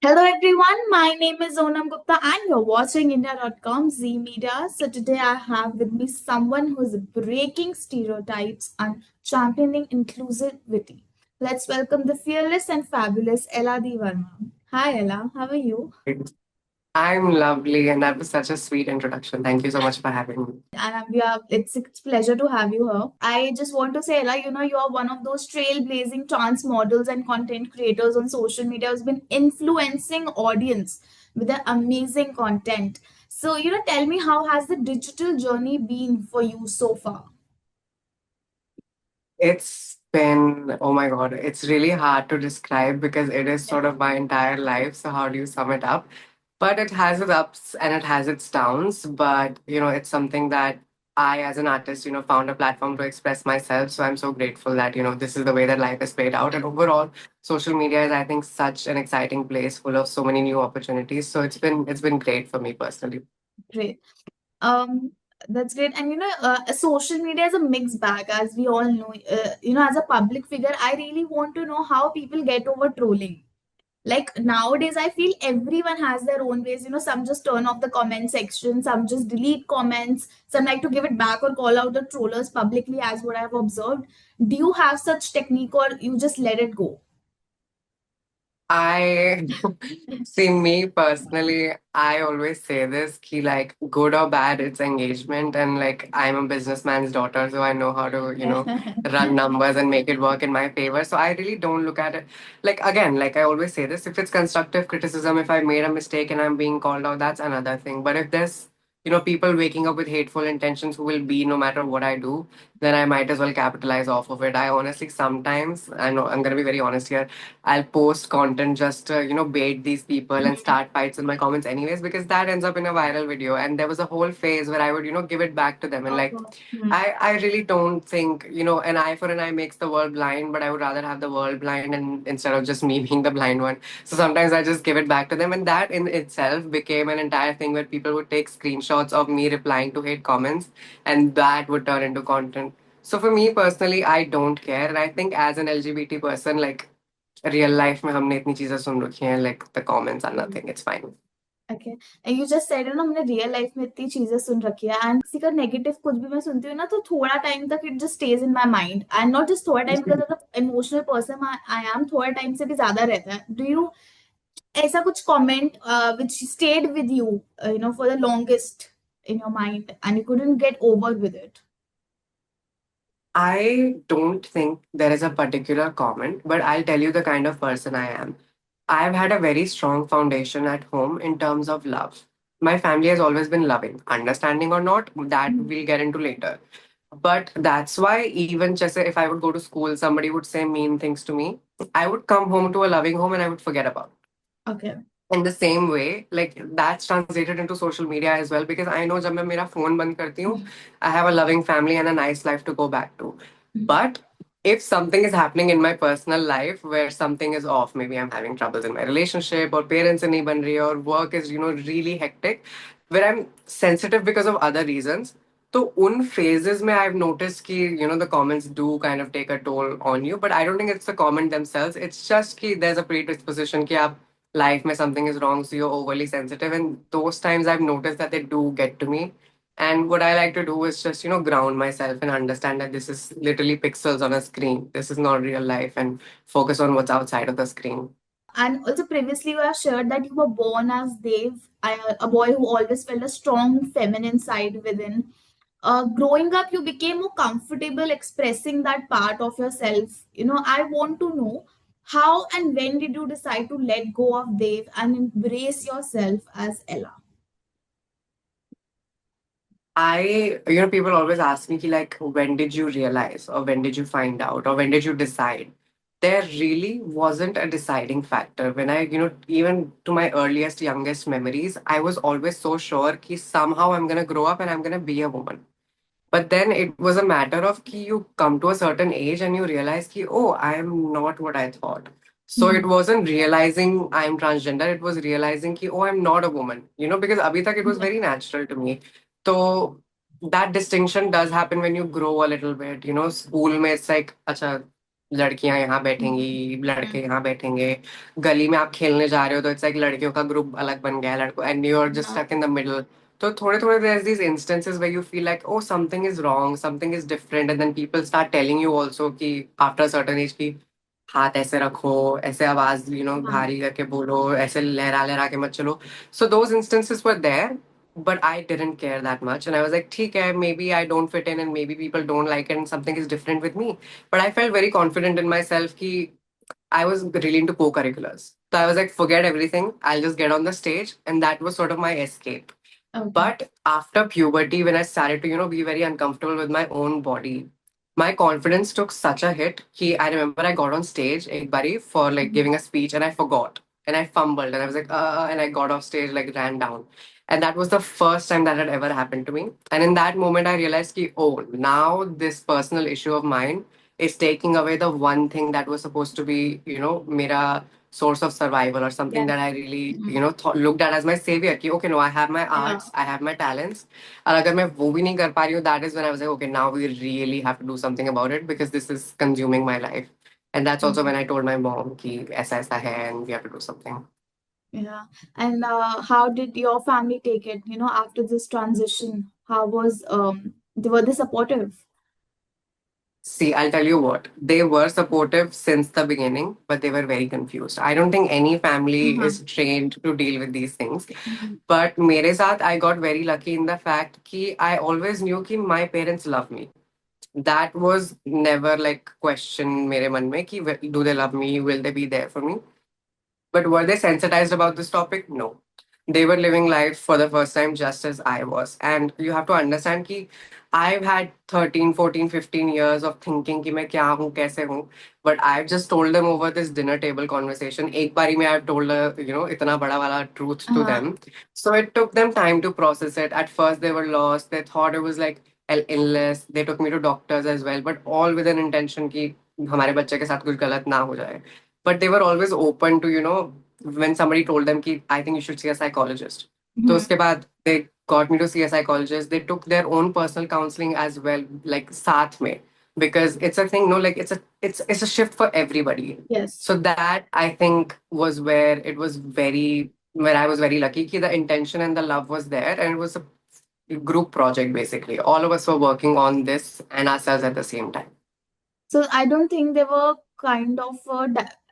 Hello everyone, my name is Onam Gupta and you're watching India.com Z Media. So today I have with me someone who is breaking stereotypes and championing inclusivity. Let's welcome the fearless and fabulous Ella DVerma. Hi Ella, how are you? I'm lovely, and that was such a sweet introduction. Thank you so much for having me. And it's a pleasure to have you here. I just want to say, Ella, you are one of those trailblazing trans models and content creators on social media who's been influencing audience with their amazing content. So, tell me, how has the digital journey been for you so far? It's been, oh my God, it's really hard to describe because it is sort of my entire life. So, how do you sum it up? But it has its ups and it has its downs. But, it's something that I, as an artist, found a platform to express myself. So, I'm so grateful that, this is the way that life is played out. And overall, social media is, I think, such an exciting place full of so many new opportunities. So, it's been great for me personally. Great. Um, that's great. And social media is a mixed bag, as we all know. As a public figure, I really want to know how people get over trolling. Like nowadays, I feel everyone has their own ways. Some just turn off the comment section, some just delete comments, some like to give it back or call out the trollers publicly, as what I've observed. Do you have such technique or you just let it go? I see me personally, I always say this key like good or bad, it's engagement. And like I'm a businessman's daughter, so I know how to, run numbers and make it work in my favor. So I really don't look at it like again, like I always say this, if it's constructive criticism, if I made a mistake and I'm being called out, that's another thing. But if there's people waking up with hateful intentions who will be no matter what I do, then I might as well capitalize off of it. I honestly sometimes, I know I'm gonna be very honest here, I'll post content just to, bait these people and start fights in my comments anyways, because that ends up in a viral video. And there was a whole phase where I would, give it back to them. And Oh, like, God. Hmm. I really don't think, an eye for an eye makes the world blind, but I would rather have the world blind and instead of just me being the blind one. So sometimes I just give it back to them. And that in itself became an entire thing where people would take screenshots of me replying to hate comments and that would turn into content. So for me personally, I don't care. And I think as an LGBT person, like real life में हमने इतनी चीजें सुन रखी हैं like the comments are nothing it's fine okay, you just said ना, हमने real life में इतनी चीजें सुन रखी है एंड किसी का नेगेटिव कुछ भी मैं सुनती हूँ ना, तो थोड़ा टाइम तक it just stage in my mind and not just थोड़ा time, because of the emotional person I am, थोड़ा टाइम से भी ज्यादा रहता है. डू यू ऐसा कुछ comment which stayed with you, for the longest in your mind and you couldn't get over with it? I don't think there is a particular comment, but I'll tell you the kind of person I am. I've had a very strong foundation at home in terms of love. My family has always been loving, understanding or not, that Mhm. we'll get into later. But that's why even just if I would go to school, somebody would say mean things to me. I would come home to a loving home and I would forget about it. Okay. In the same way, like that's translated into social media as well, because I know जब मैं मेरा phone बंद करती हूँ, I have a loving family and a nice life to go back to. Mhm. But if something is happening in my personal life where something is off, maybe I'm having troubles in my relationship or parents से नहीं बन रही है or work is really hectic, where I'm sensitive because of other reasons. तो उन phases में I've noticed कि the comments do kind of take a toll on you, but I don't think it's the comment themselves. It's just कि there's a predisposition कि आप life में something is wrong, so you're overly sensitive. And those times I've noticed that they do get to me. And what I like to do is just, ground myself and understand that this is literally pixels on a screen. This is not real life and focus on what's outside of the screen. And also previously you have shared that you were born as Dev, a boy who always felt a strong feminine side within. Growing up, you became more comfortable expressing that part of yourself. I want to know how and when did you decide to let go of Dev and embrace yourself as Ella? People always ask me, ki, like, when did you realize, or when did you find out, or when did you decide? There really wasn't a deciding factor. When I, even to my earliest, youngest memories, I was always so sure that somehow I'm going to grow up and I'm going to be a woman. But then it was a matter of ki you come to a certain age and you realize ki, oh, I am not what I thought. So it wasn't realizing I'm transgender, it was realizing ki, oh, I'm not a woman, because abhi tak it was very natural to me. So that distinction does happen when you grow a little bit. School mein it's like, acha, लड़कियां यहाँ बैठेंगी, लड़के यहाँ बैठेंगे, गली में आप खेलने जा रहे हो तो इट्स लाइक लड़कियों का ग्रुप अलग बन गया है, लड़कों, एंड यू आर जस्ट हाँ स्टक इन द मिडल. तो थोड़े थोड़े there's these instances where you feel like oh something is wrong, something is different, and then people start telling you also कि after a certain age की हाथ ऐसे रखो, ऐसे आवाज हाँ भारी करके बोलो, ऐसे लहरा लहरा के मत चलो. So those instances were there, but I didn't care that much, and I was like ठीक है, maybe I don't fit in and maybe people don't like it and something is different with me. But I felt very confident in myself कि I was really into co-curriculars. So I was like, forget everything. I'll just get on the stage. And that was sort of my escape. okay But after puberty, when I started to, be very uncomfortable with my own body, my confidence took such a hit. I remember I got on stage ek bari for like Mhm. giving a speech and I forgot. And I fumbled and I was like, and I got off stage, like ran down. And that was the first time that had ever happened to me. And in that moment, I realized, oh, now this personal issue of mine is taking away the one thing that was supposed to be, mera source of survival or something Yes. that I really, Mhm. looked at as my savior. Ki, okay, no, I have my Yeah. arts, I have my talents. और अगर मैं वो भी नहीं कर पा रही हूँ, that is when I was like, okay, now we really have to do something about it because this is consuming my life. And that's also when I told my mom कि ऐसा ऐसा है and we have to do something. Yeah. And how did your family take it, after this transition? How was were they supportive? See, I'll tell you what, they were supportive since the beginning, but they were very confused. I don't think any family Uh-huh. is trained to deal with these things. Mhm. But मेरे साथ, I got very lucky in the fact कि I always knew कि my parents love me. That was never like question मेरे मन में कि do they love me? Will they be there for me? But were they sensitized about this topic? No. They were living life for the first time just as I was. And you have to understand कि I've had 13, 14, 15 years of thinking कि मैं क्या हूँ, कैसे हूँ. But I've just told them over this dinner table conversation. एक बारी में I've told इतना बड़ा वाला truth to Uh-huh. them. So it took them time to process it. At first they were lost. They thought it was like an illness. They took me to doctors as well. But all with an intention कि हमारे बच्चे के साथ कुछ गलत ना हो जाए. But they were always open to, when somebody told them ki, I think you should see a psychologist. So Mhm. uske baad, they got me to see a psychologist. They took their own personal counseling as well, like saath mein, because it's a thing, no, like it's a shift for everybody. Yes. So that I think was where I was very lucky ki the intention and the love was there, and it was a group project basically. All of us were working on this and ourselves at the same time. So I don't think there were kind of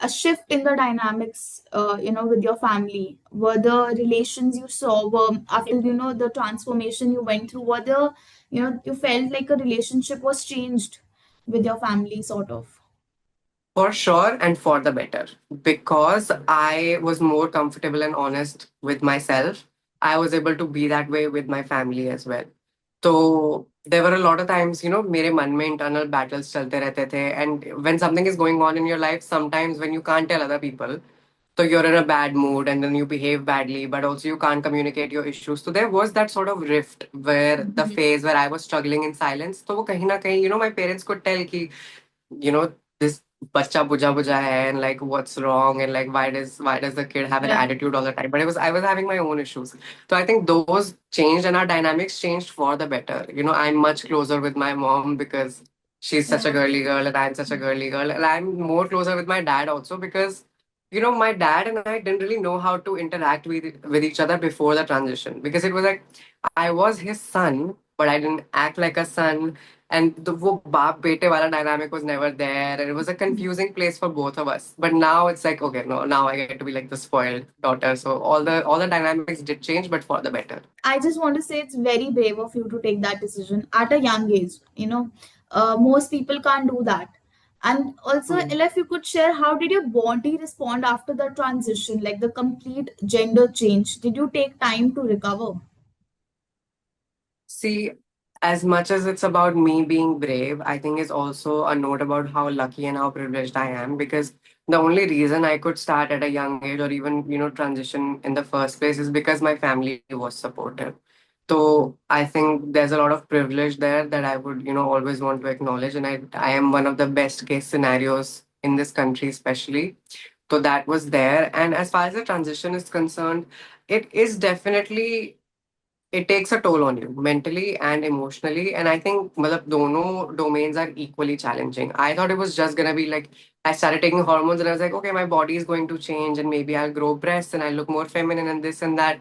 a shift in the dynamics, with your family. Were the relations you saw were after, the transformation you went through, were the, you felt like a relationship was changed with your family, sort of. For sure, and for the better. Because I was more comfortable and honest with myself, I was able to be that way with my family as well. So there were a lot of times, मेरे मन में internal battles चलते रहते थे. And when something is going on in your life, sometimes when you can't tell other people, so you're in a bad mood and then you behave badly, but also you can't communicate your issues. So there was that sort of rift where the Mhm. phase where I was struggling in silence. So वो कहीं ना कहीं, my parents could tell कि this bacha buja buja hai and like what's wrong and like why does the kid have an Yeah. attitude all the time, but I was having my own issues. So I think those changed and our dynamics changed for the better. I'm much closer with my mom because she's such a Yeah. girly girl and I'm such a girly girl, and I'm more closer with my dad also because my dad and I didn't really know how to interact with each other before the transition, because it was like I was his son but I didn't act like a son, and the wo baap bete wala dynamic was never there, and it was a confusing place for both of us. But now it's like okay, no, now I get to be like the spoiled daughter, so all the dynamics did change, but for the better. I just want to say it's very brave of you to take that decision at a young age. Most people can't do that. And also, Hmm. Ella, if you could share, how did your body respond after the transition, like the complete gender change? Did you take time to recover? See, as much as it's about me being brave, I think is also a note about how lucky and how privileged I am, because the only reason I could start at a young age or even, transition in the first place is because my family was supportive. So I think there's a lot of privilege there that I would, always want to acknowledge. And I am one of the best case scenarios in this country, especially. So that was there. And as far as the transition is concerned, it is definitely it takes a toll on you mentally and emotionally. And I think matlab, dono domains are equally challenging. I thought it was just gonna be like I started taking hormones and I was like, okay, my body is going to change and maybe I'll grow breasts and I'll look more feminine and this and that.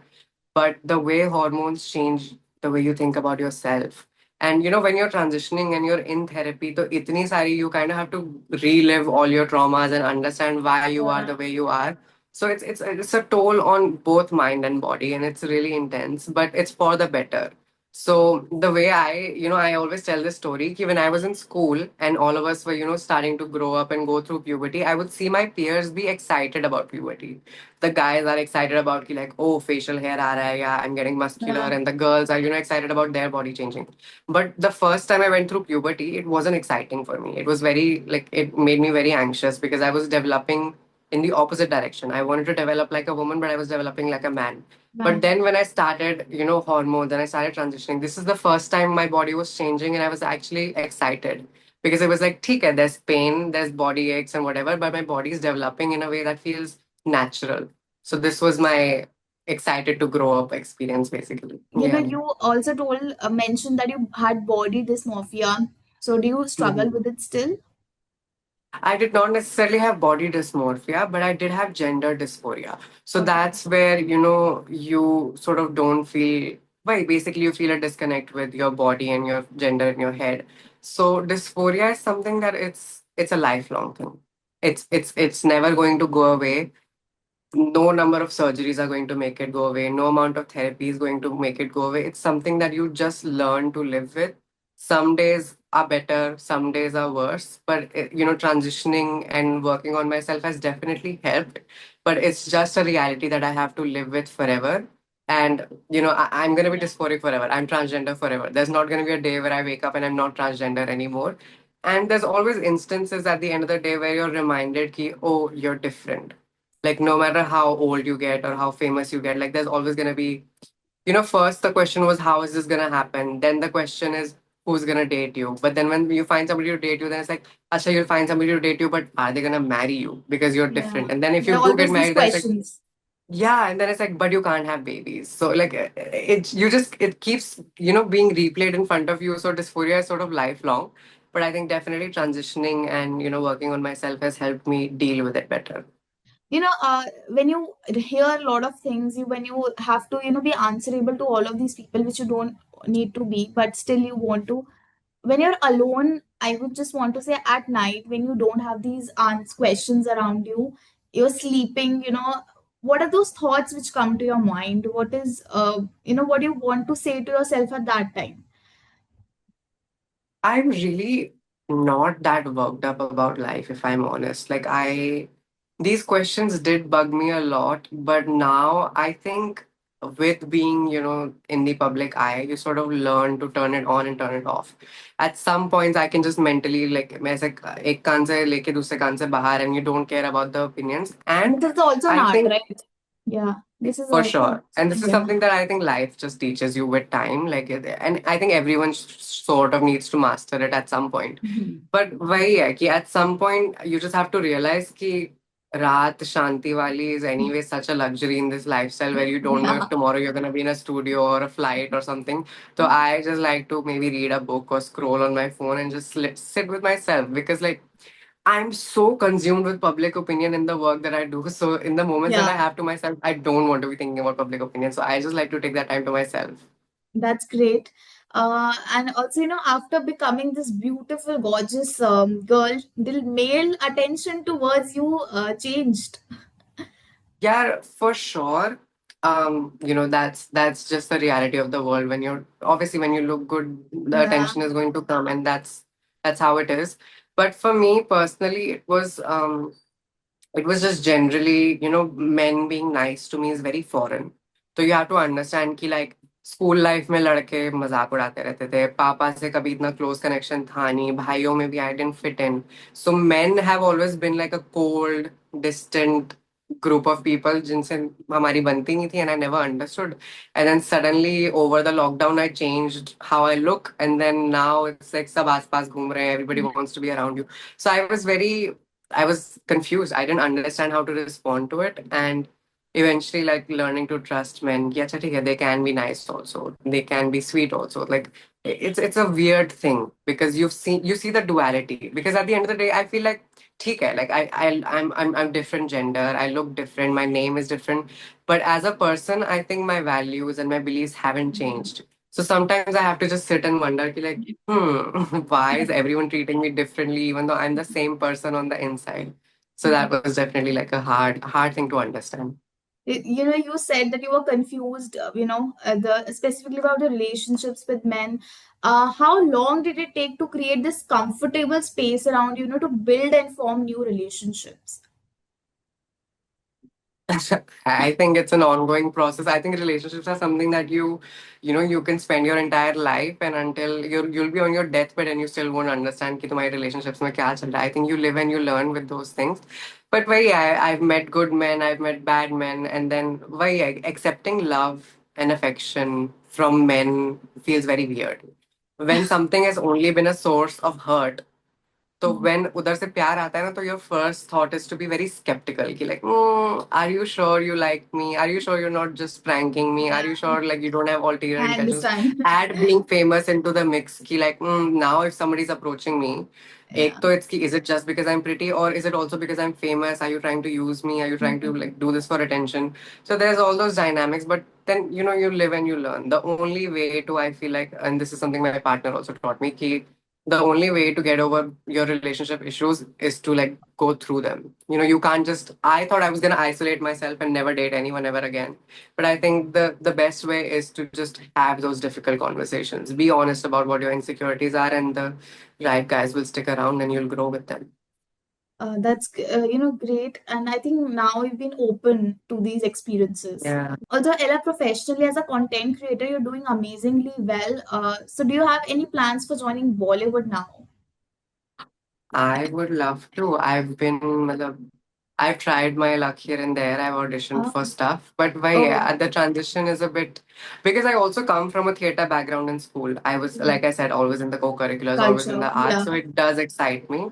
But the way hormones change the way you think about yourself. And when you're transitioning and you're in therapy, so itni sari, you kind of have to relive all your traumas and understand why you are Yeah. the way you are. So it's a toll on both mind and body, and it's really intense, but it's for the better. So the way I always tell this story, ki when I was in school and all of us were, starting to grow up and go through puberty, I would see my peers be excited about puberty. The guys are excited about ki like, oh, facial hair aa raha hai, yeah, I'm getting muscular, Yeah. and the girls are, excited about their body changing. But the first time I went through puberty, it wasn't exciting for me. It was very like it made me very anxious because I was developing in the opposite direction. I wanted to develop like a woman, but I was developing like a man. But Man. then when I started, hormones and I started transitioning, this is the first time my body was changing and I was actually excited because it was like, okay, there's pain, there's body aches and whatever, but my body is developing in a way that feels natural. So this was my excited to grow up experience basically. Yeah. You also told mentioned that you had body dysmorphia. So do you struggle Mhm. with it still? I did not necessarily have body dysmorphia, but I did have gender dysphoria. So Okay. that's where, you sort of don't feel, well, basically you feel a disconnect with your body and your gender in your head. So dysphoria is something that it's a lifelong thing. It's never going to go away. No number of surgeries are going to make it go away. No amount of therapy is going to make it go away. It's something that you just learn to live with. Some days are better, some days are worse. But, transitioning and working on myself has definitely helped. But it's just a reality that I have to live with forever. And, I'm going to be Yeah. dysphoric forever. I'm transgender forever. There's not going to be a day where I wake up and I'm not transgender anymore. And there's always instances at the end of the day where you're reminded, ki, oh, you're different. Like no matter how old you get or how famous you get, like there's always gonna be, first the question was how is this gonna happen? Then the question is who's gonna date you? But then when you find somebody to date you, then it's like, Asha, you'll find somebody to date you, but are they gonna marry you because you're Yeah. different? And then if There you are do get always these married, then it's like, questions. yeah, and then it's like, but you can't have babies. So like it keeps, being replayed in front of you. So dysphoria is sort of lifelong. But I think definitely transitioning and, working on myself has helped me deal with it better. When you hear a lot of things, when you have to, be answerable to all of these people, which you don't need to be, but still you want to. When you're alone, I would just want to say at night, when you don't have these questions around you, you're sleeping, what are those thoughts which come to your mind? What is, what do you want to say to yourself at that time? I'm really not that worked up about life, if I'm honest. These questions did bug me a lot, but now I think with being, in the public eye, you sort of learn to turn it on and turn it off. At some points, I can just mentally, like, मैं ऐसे एक कान से लेके दूसरे कान से बाहर, and you don't care about the opinions. And This is also an I art, think right? Yeah, this is for also, sure. And this is yeah. something that I think life just teaches you with time. And I think everyone sort of needs to master it at some point. Mhm. But वही है कि at some point you just have to realize कि रात शांति wali is anyway such a luxury in this lifestyle where you don't know Yeah. if tomorrow you're going to be in a studio or a flight or something. So I just like to maybe read a book or scroll on my phone and just sit with myself because like I'm so consumed with public opinion in the work that I do. So in the moments that I Yeah. have to myself, I don't want to be thinking about public opinion. So I just like to take that time to myself. That's great. And also, after becoming this beautiful, gorgeous girl, the male attention towards you changed. Yeah, for sure. That's just the reality of the world. When you're obviously when you look good, the Yeah. attention is going to come, and that's how it is. But for me personally, it was just generally, men being nice to me is very foreign. So you have to understand कि like school life में लड़के मजाक उड़ाते रहते थे पापा से कभी इतना क्लोज कनेक्शन था नहीं भाइयों में भी I didn't fit in so men have always been like a cold distant group of people जिनसे हमारी बनती नहीं थी and I never understood and then suddenly over the lockdown I changed how I look and then now it's like सब आसपास घूम रहे हैं everybody wants to be around you so I was confused. I didn't understand how to respond to it. And eventually like learning to trust men. Yeah, chathi hai, they can be nice also. They can be sweet also. Like it's a weird thing because you see the duality. Because at the end of the day, I feel like ठीक है, like I'm different gender. I look different. My name is different. But as a person, I think my values and my beliefs haven't changed. So sometimes I have to just sit and wonder, ki like, why is everyone treating me differently, even though I'm the same person on the inside? So that was definitely like a hard thing to understand. You said that you were confused, the specifically about the relationships with men. How long did it take to create this comfortable space around, to build and form new relationships? I think it's an ongoing process. I think relationships are something that you can spend your entire life, and until you'll be on your deathbed and you still won't understand कि तुम्हारी relationships में क्या चल रहा है. I think you live and you learn with those things. But why I've met good men, I've met bad men, and then why accepting love and affection from men feels very weird. When something has only been a source of hurt, तो when उधर से प्यार आता है ना, तो your first thought is to be very skeptical कि like are you sure you like me, are you sure you're not just pranking me, are you Yeah, sure like you don't have ulterior I intentions. understand. Add being famous into the mix कि like now if somebody's approaching me, Yeah. एक तो it's कि is it just because I'm pretty, or is it also because I'm famous, are you trying to use me, are you trying to like do this for attention. So there's all those dynamics, but then you live and you learn. The only way to, I feel like, and this is something my partner also taught me, कि the only way to get over your relationship issues is to like go through them. You can't just, I thought I was going to isolate myself and never date anyone ever again. But I think the best way is to just have those difficult conversations. Be honest about what your insecurities are, and the right guys will stick around and you'll grow with them. That's great, and I think now you've been open to these experiences. Yeah. Also, Ella, professionally as a content creator, you're doing amazingly well. So, do you have any plans for joining Bollywood now? I would love to. I've tried my luck here and there. I've auditioned for Oh, stuff, but why? oh, Yeah, the transition is a bit because I also come from a theater background in school. I was, like I said, always in the co-curriculars, always in culture. the arts, Yeah. so it does excite me.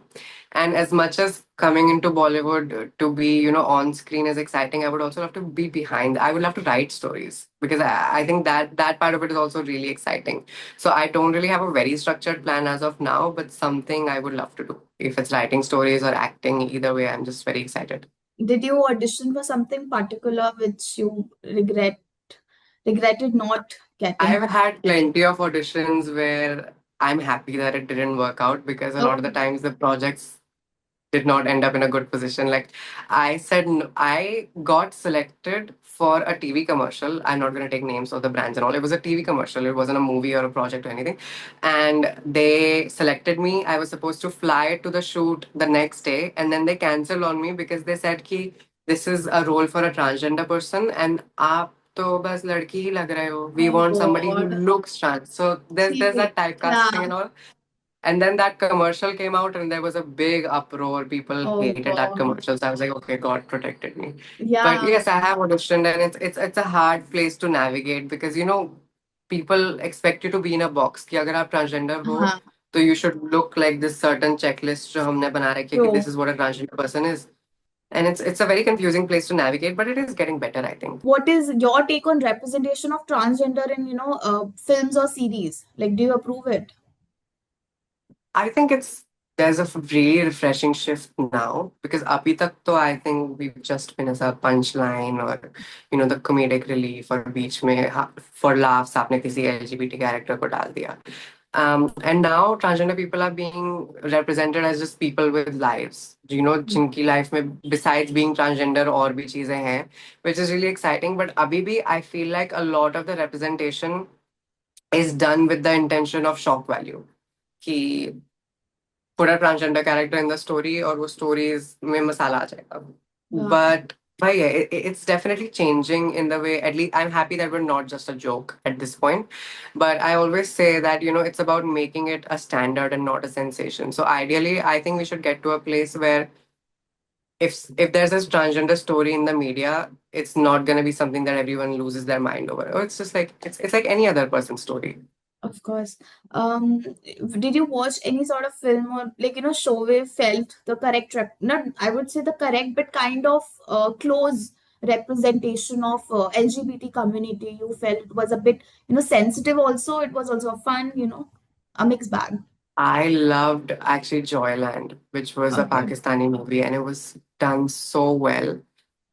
And as much as coming into Bollywood to be, on screen is exciting, I would also love to be behind. I would love to write stories because I think that part of it is also really exciting. So I don't really have a very structured plan as of now, but something I would love to do. If it's writing stories or acting, either way, I'm just very excited. Did you audition for something particular which you regretted not getting? I've had plenty of auditions where I'm happy that it didn't work out because a lot of the Oh, times the projects did not end up in a good position. Like I got selected for a TV commercial. I'm not going to take names of the brands and all. It was a TV commercial. It wasn't a movie or a project or anything. And they selected me. I was supposed to fly to the shoot the next day, and then they canceled on me because they said कि this is a role for a transgender person, and आप तो बस लड़की ही लग रहे हो. We my want somebody who God. looks trans. So there's See, that typecasting yeah. and all. And then that commercial came out, and there was a big uproar. People Oh hated that God. commercial. So I was like, okay, God protected me. But Yeah. yes, I have auditioned, and it's a hard place to navigate because people expect you to be in a box. कि अगर आप transgender हो, Uh-huh. तो you should look like this certain checklist जो हमने बना रखी है कि True. this is what a transgender person is. And it's a very confusing place to navigate, but it is getting better, I think. What is your take on representation of transgender in, films or series? Like, do you approve it? I think there's a really refreshing shift now because abhi tak to I think we've just been as a punchline or the comedic relief or beach mein for laughs आपने किसी LGBT character को डाल दिया. And now transgender people are being represented as just people with lives. जिनकी life में besides being transgender और भी चीजें हैं, which is really exciting. But अभी भी I feel like a lot of the representation is done with the intention of shock value. कि put a transgender character in the story और वो stories में मसाला आ जाएगा. Yeah, But yeah, it's definitely changing in the way, at least I'm happy that we're not just a joke at this point. But I always say that, it's about making it a standard and not a sensation. So ideally, I think we should get to a place where if there's this transgender story in the media, it's not going to be something that everyone loses their mind over. Or it's just like, it's like any other person's story. of course. Did you watch any sort of film or like show where felt the correct not I would say the correct but kind of close representation of LGBT community? You felt it was a bit, sensitive also. It was also fun, a mixed bag. I loved actually Joyland, which was a Okay. Pakistani movie, and it was done so well.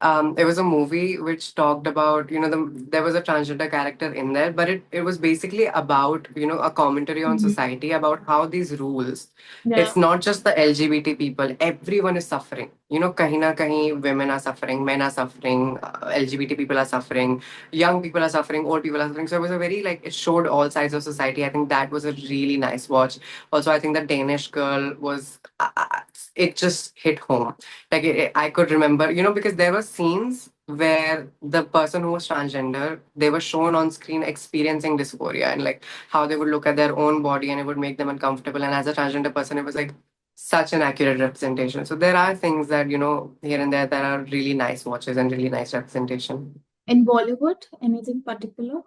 It was a movie which talked about, there was a transgender character in there, but it was basically about, a commentary on Hmm. society about how these rules, Yeah. it's not just the LGBT people, everyone is suffering. Kahin na kahin, women are suffering, men are suffering, LGBT people are suffering, young people are suffering, old people are suffering. So it was a very, like, it showed all sides of society. I think that was a really nice watch. Also, I think the Danish girl was, it just hit home. Like I could remember, because there were scenes where the person who was transgender, they were shown on screen experiencing dysphoria and like how they would look at their own body and it would make them uncomfortable. And as a transgender person, it was like such an accurate representation. So there are things that, here and there that are really nice watches and really nice representation. In Bollywood, anything particular?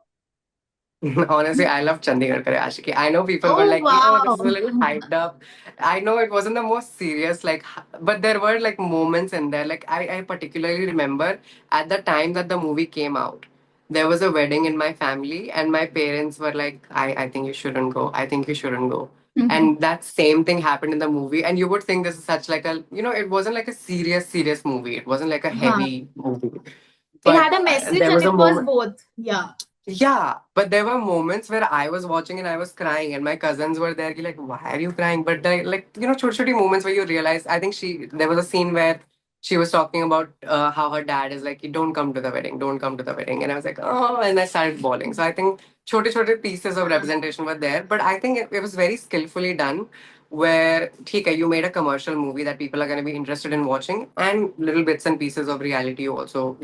Honestly, I love Chandigarh Kare Aashiki. I know people were Oh, like, this is a wow. little hyped up. I know it wasn't the most serious, like, but there were like moments in there. Like, I particularly remember at the time that the movie came out, there was a wedding in my family, and my parents were like, I think you shouldn't go. I think you shouldn't go. And that same thing happened in the movie. And you would think this is such like a, it wasn't like a serious movie. It wasn't like a Huh. heavy movie. It But had a message there and was a it was moment. both. Yeah. Yeah, but there were moments where I was watching and I was crying, and my cousins were there, like, why are you crying? But like, choti moments where you realize, I think there was a scene where she was talking about how her dad is like, don't come to the wedding, don't come to the wedding. And I was like, oh, and I started bawling. So I think choti pieces of Huh. representation were there, but I think it was very skillfully done where, okay, you made a commercial movie that people are going to be interested in watching, and little bits and pieces of reality also,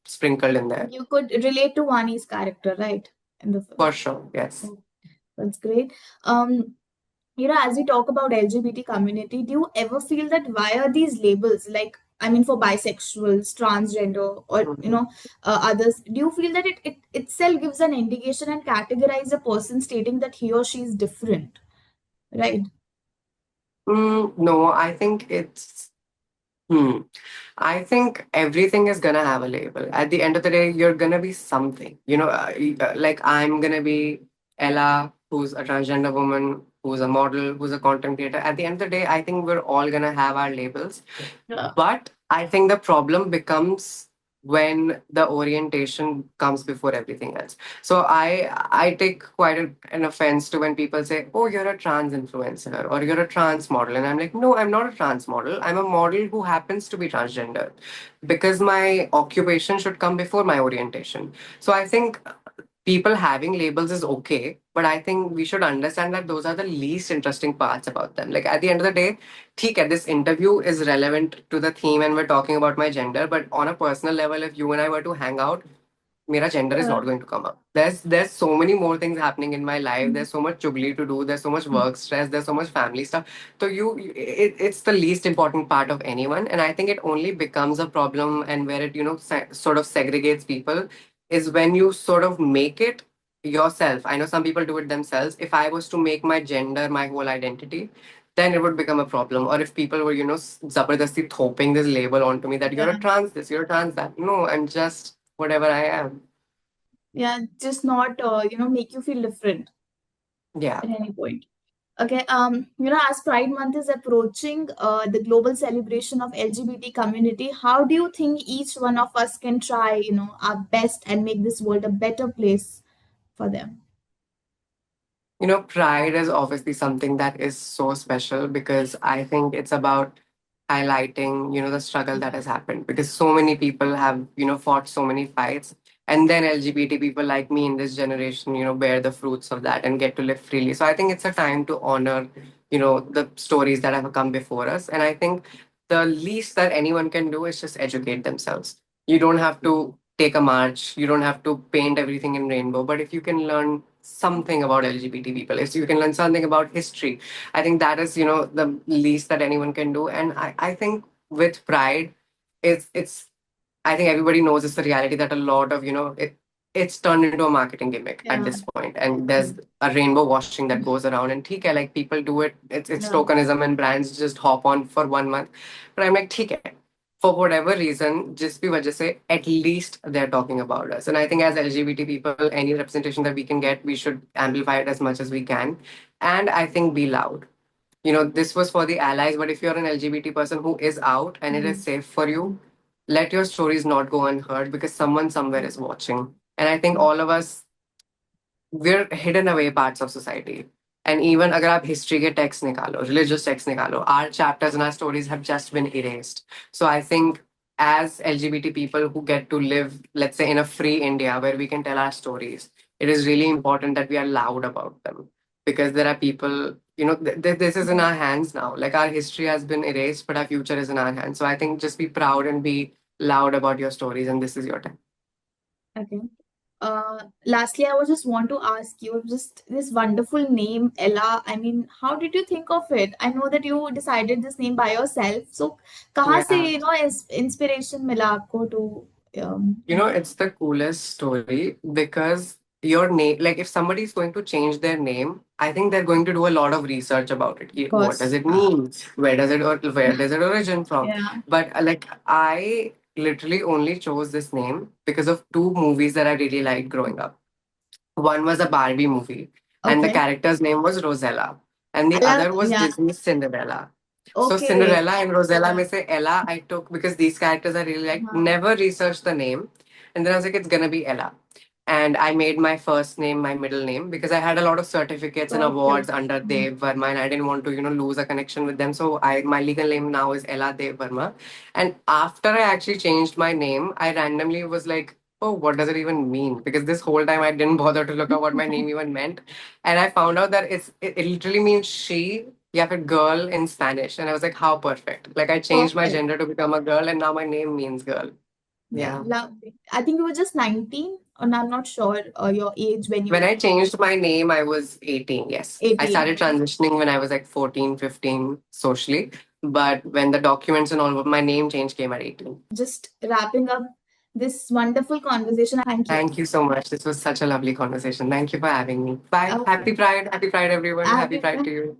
sprinkled in there. You could relate to Vani's character, right? In the film. For sure, yes. Oh, that's great. Um, as we talk about LGBT community, do you ever feel that via these labels, like, I mean, for bisexuals, transgender, or Mhm. others, do you feel that it itself gives an indication and categorize a person stating that he or she is different, right? No, I think it's. Hmm. I think everything is gonna have a label. At the end of the day, you're gonna be something. Like I'm gonna be Ella, who's a transgender woman, who's a model, who's a content creator. At the end of the day, I think we're all gonna have our labels. Yeah. But I think the problem becomes when the orientation comes before everything else. So I take quite an offense to when people say, "Oh, you're a trans influencer or you're a trans model," and I'm like, "No, I'm not a trans model. I'm a model who happens to be transgender, because my occupation should come before my orientation." So I think people having labels is okay, but I think we should understand that those are the least interesting parts about them. Like at the end of the day, okay, this interview is relevant to the theme and we're talking about my gender, but on a personal level, if you and I were to hang out, my gender is Yeah. not going to come up. There's so many more things happening in my life. There's so much juggling to do. There's so much work stress. There's so much family stuff. So it's the least important part of anyone, and I think it only becomes a problem and where it sort of segregates people is when you sort of make it yourself. I know some people do it themselves. If I was to make my gender my whole identity, then it would become a problem. Or if people were, zabardasti thoping this label onto me that you're a Yeah. trans this, you're a trans that. No, I'm just whatever I am. Yeah, just not make you feel different Yeah. at any point. Okay, as Pride Month is approaching, the global celebration of LGBT community, how do you think each one of us can try, our best and make this world a better place for them? Pride is obviously something that is so special because I think it's about highlighting, the struggle that has happened because so many people have, fought so many fights. And then LGBT people like me in this generation, bear the fruits of that and get to live freely. So I think it's a time to honor, the stories that have come before us. And I think the least that anyone can do is just educate themselves. You don't have to take a march, you don't have to paint everything in rainbow, but if you can learn something about LGBT people, if you can learn something about history, I think that is, the least that anyone can do. And I think with Pride, it's I think everybody knows it's the reality that a lot of, it's turned into a marketing gimmick at Yeah, this point. And there's a rainbow washing that goes around. And okay, like people do it, it's yeah, tokenism and brands just hop on for 1 month. But I'm like, okay, for whatever reason, just be wajah se, at least they're talking about us. And I think as LGBT people, any representation that we can get, we should amplify it as much as we can. And I think be loud. This was for the allies, but if you're an LGBT person who is out and it is safe for you, let your stories not go unheard because someone somewhere is watching. And I think all of us, we're hidden away parts of society. And even agar aap history ke text nikalo, religious text nikalo, our chapters and our stories have just been erased. So I think as LGBT people who get to live, let's say, in a free India where we can tell our stories, it is really important that we are loud about them because there are people, this is in our hands now. Like our history has been erased, but our future is in our hands. So I think just be proud and be loud about your stories, and this is your time. Okay. Lastly, I would just want to ask you just this wonderful name, Ella. I mean, how did you think of it? I know that you decided this name by yourself. So, कहाँ से Yeah. inspiration मिला आपको to It's the coolest story because your name, like if somebody is going to change their name, I think they're going to do a lot of research about it. of What does course. it mean? Where does it origin from? Yeah. But like I literally only chose this name because of two movies that I really liked growing up. One was a Barbie movie, and the Okay. character's name was Rosella, and the I love, other was yeah. Disney's Cinderella. So Okay. Cinderella and Rosella may say Ella I took because these characters I really like. Uh-huh. Never researched the name. And then I was like, it's gonna be Ella. And I made my first name my middle name because I had a lot of certificates and So awards cute. under Dev Verma and I didn't want to, lose a connection with them. So my legal name now is Ella Dev Verma. And after I actually changed my name, I randomly was like, oh, what does it even mean? Because this whole time I didn't bother to look at what my name even meant. And I found out that it literally means she, yeah, but girl in Spanish. And I was like, how perfect. Like I changed my Perfect. gender to become a girl and now my name means girl. Yeah, Yeah. lovely. I think you were just 19, and I'm not sure your age when When you I changed my name, I was 18, yes. I 18. started transitioning when I was like 14, 15 socially. But when the documents and all of my name change came at 18. Just wrapping up this wonderful conversation. Thank you. Thank you so much. This was such a lovely conversation. Thank you for having me. Bye. Okay. Happy Pride. Happy Pride, everyone. Happy Happy Pride to you.